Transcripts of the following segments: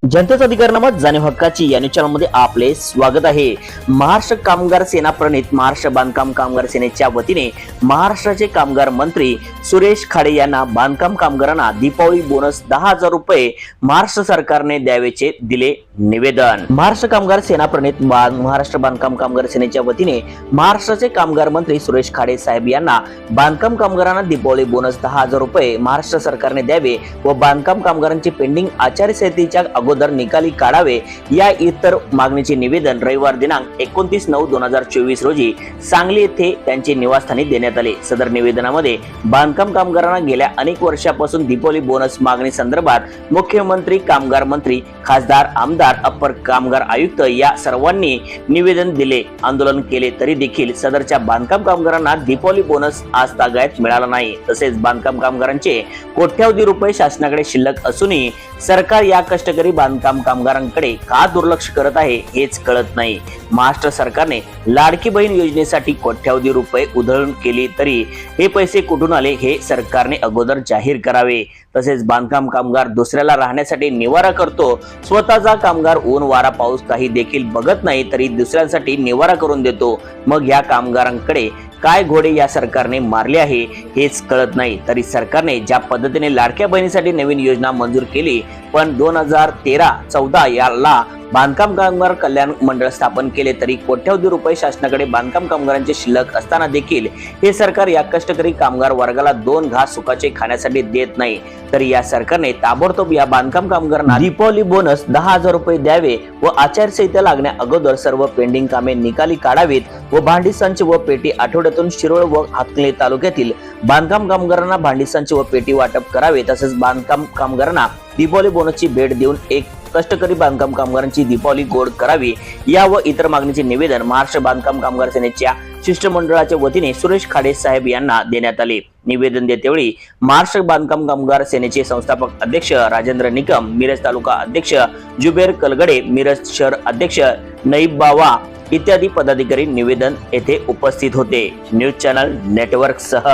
जनतेचा अधिकार नामात जाणीव हक्काची या चॅनलमध्ये आपले स्वागत आहे। महाराष्ट्र कामगार सेना प्रणित महाराष्ट्र बांधकाम कामगार सेनेच्या वतीने महाराष्ट्राचे कामगार मंत्री सुरेश खाडे यांना बांधकाम कामगारांना दीपावली बोनस 10,000 रुपये महाराष्ट्र सरकारने द्यावेचे दिले निवेदन। महाराष्ट्र कामगार सेना प्रणित महाराष्ट्र बांधकाम कामगार सेनेच्या वतीने महाराष्ट्राचे कामगार मंत्री सुरेश खाडे साहेब यांना बांधकाम कामगारांना दीपावली बोनस 10,000 रुपये महाराष्ट्र सरकारने द्यावे व बांधकाम कामगारांचे पेंडिंग आचारसंहितेच्या अगोदर निकाली काढावे या इतर मागणीचे निवेदन रविवार दिनांक 29/9/2024 रोजी सांगली येथे त्यांचे निवासस्थानी देण्यात आले। सदर निवेदनामध्ये बांधकाम कामगारांना गेल्या अनेक वर्षापासून दीपावली बोनस मागणी संदर्भात मुख्यमंत्री, कामगार मंत्री, खासदार, आमदार, अप्पर कामगार आयुक्त या सर्वांनी निवेदन दिले, आंदोलन केले तरी देखील सदरच्या बांधकाम कामगारांना दीपावली बोनस आज तागायत मिळाला नाही। तसेच बांधकाम कामगारांचे कोट्यावधी रुपये शासनाकडे शिल्लक असूनही सरकार या कष्टकरी बांधकाम कामगारांकडे का दुर्लक्ष करत आहे हेच कळत नाही। महाराष्ट्र सरकारने लाडकी बहीण योजनेसाठी कोट्यावधी रुपये उधळून केली तरी हे पैसे कुठून आले हे सरकारने अगोदर जाहीर करावे। तसेच बांधकाम कामगार दुसऱ्याला राहण्यासाठी निवारा करतो, स्वतःचा कामगार ऊन वारा पाऊस काही देखील बघत नाही तरी दुसऱ्यांसाठी निवारा करून देतो। मग या कामगारांकडे काय घोडे या सरकारने मारले आहे हेच कळत नाही। तरी सरकारने ज्या पद्धतीने लाडक्या बहिणीसाठी नवीन योजना मंजूर केली पण 2013-14 याला बांधकाम कामगार कल्याण मंडळ स्थापन केले तरी कोट्यावधी रुपये शासनाकडे बांधकाम कामगारांचे शिल्लक असताना देखील हे सरकार या कष्टकरी कामगार वर्गाला 2 घास सुखाचे खाण्यासाठी देत नाही। तरी या सरकारने ताबडतोब या बांधकाम कामगारांना दीपावली बोनस 10,000 रुपये द्यावे व आचारसंहिता लागण्या अगोदर सर्व पेंडिंग कामे निकाली काढावीत व भांडी संच व पेटी आठवड्यातून शिरोळ व हातकणंगले तालुक्यातील बांधकाम कामगारांना भांडी संच व पेटी वाटप करावे। तसेच बांधकाम कामगारांना दीपावली बोनसची भेट देऊन एक कष्टकरी बांधकाम कामगारांची दीपावली गोड करावी या व इतर मागणीचे निवेदन महाराष्ट्र बांधकाम कामगार सेनेच्या शिष्टमंडळाच्या वतीने सुरेश खाडे साहेब यांना देण्यात आले। निवेदन देतेवेळी महाराष्ट्र बांधकाम कामगार सेनेचे संस्थापक अध्यक्ष राजेंद्र निकम, मिरज तालुका अध्यक्ष जुबेर कलगडे, मिरज शहर अध्यक्ष नईब बावा इत्यादी पदाधिकारी निवेदन येथे उपस्थित होते। न्यूज चॅनल नेटवर्क सह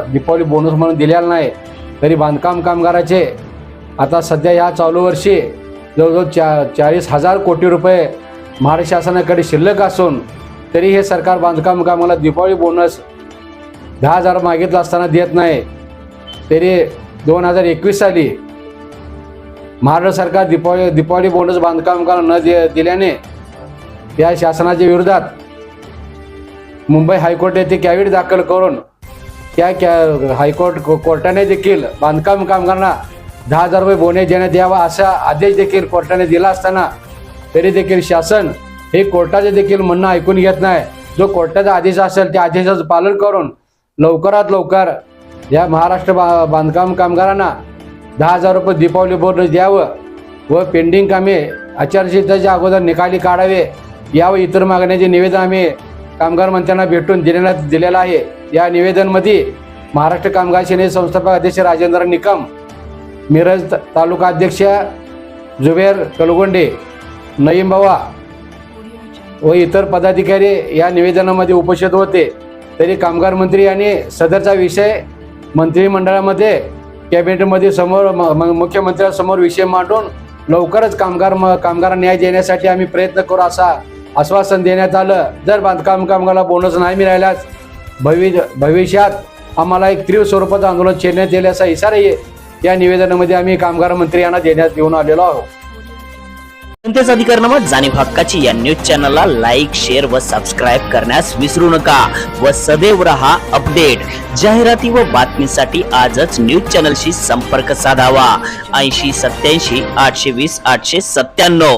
दीपावली बोनस म्हणून दिलेला नाही तरी बांधकाम कामगाराचे आता सध्या या चालू वर्षी जवळजवळ 40,000 कोटी रुपये महाराष्ट्र शासनाकडे शिल्लक असून तरी हे सरकार बांधकाम कामाला दीपावली बोनस 10,000 मागितला असताना देत नाही। तरी 2021 साली महाराष्ट्र सरकार दीपावली बोनस बांधकाम कामाला न दिल्याने या शासनाच्या विरोधात मुंबई हायकोर्ट येथे कॅव्हिट दाखल करून त्या कोर्टाने देखील बांधकाम कामगारांना 10,000 रुपये बोनस देण्यात यावा असा आदेश देखील कोर्टाने दिला असताना तरी देखील शासन हे कोर्टाचे देखील म्हणणं ऐकून घेत नाही। जो कोर्टाचा आदेश असेल त्या आदेशाचं पालन करून लवकरात लवकर या महाराष्ट्र बांधकाम कामगारांना 10,000 रुपये दीपावली बोनस द्यावं व पेंडिंग कामे आचारसंहितेच्या अगोदर निकाली काढावे या व इतर मागण्याचे निवेदन आम्ही कामगार मंत्र्यांना भेटून दिलेलं आहे। या निवेदनमध्ये महाराष्ट्र कामगार सेनेचे संस्थापक अध्यक्ष राजेंद्र निकम, मिरज तालुका अध्यक्ष जुबेर कलगोंडे, नईम बावा व इतर पदाधिकारी या निवेदनामध्ये उपस्थित होते। तरी कामगार मंत्री यांनी सदरचा विषय मंत्रिमंडळामध्ये कॅबिनेटमध्ये समोर मुख्यमंत्र्यांसमोर विषय मांडून लवकरच कामगार न्याय देण्यासाठी आम्ही प्रयत्न करू असा आश्वासन देण्यात आलं। जर बांधकाम कामगाराला बोनस नाही मिळाल्यास भविष्यात आम्हाला एक तीव्र स्वरूपाचं आंदोलन छेडण्यात येईल असा इशारा या निवेदनामध्ये आम्ही कामगार मंत्री यांना देऊन आलेलो आहोत। जनतेचा अधिकार नामात जाणीव हक्काची या न्यूज चॅनलला लाईक, शेअर व सबस्क्राईब करण्यास विसरू नका व सदैव रहा अपडेट। जाहिराती व बातमीसाठी आजच न्यूज चॅनलशी संपर्क साधावा। 80 87 820 897।